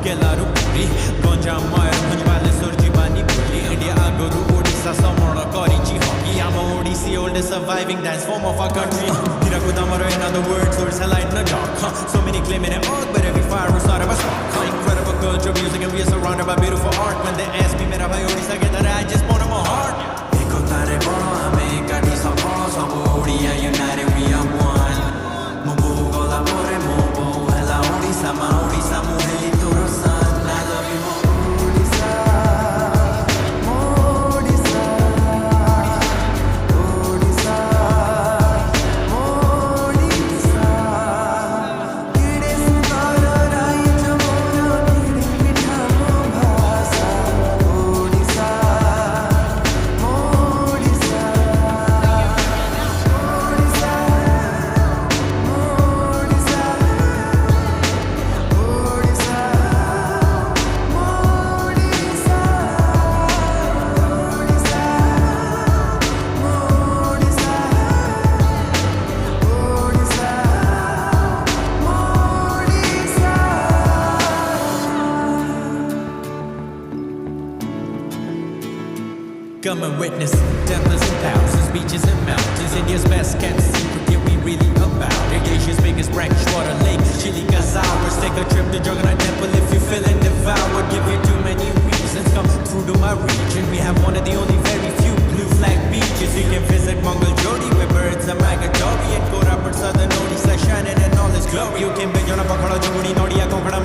Kelaru Puri, Gonja Maya, Punjwale Surji Bani Puri, India Aguru Odisha, Samora Korichi Hockey, I'm a Odissi, oldest surviving dance form of our country. Hirakudamaro, in other words, Odisha light in the dark. So many claiming it all, but every fire was not of a spark. Incredible culture, music, and we are surrounded by beautiful art. When they ask me, Mera bhai Odisha ke tarah, I just want my heart. Ekotare boro hame kati sabho sabo Odia united, we are one. Mubu gola pore mubu hela Odisha ma Odisha muheli toro san. I love you more Odisha, Odisha, Odisha, Odisha. Kede Sundara Raija moro mitha Bhasa. Odisha, Odisha, Odisha, come and witness temples and palaces, beaches and mountains. India's best kept secret, yet we really about it. Asia's biggest water lake, chili hours. Take a trip to Jagannath temple if you're feeling devoured. Give you too many reasons, come through to my region. We have one of the only very few blue flag beaches. You can visit Mongol Jodi where birds are migratory, and Corporator, southern Odisha shining in all its glory. You can be on a Pakhada Jumudi Nodia Kokada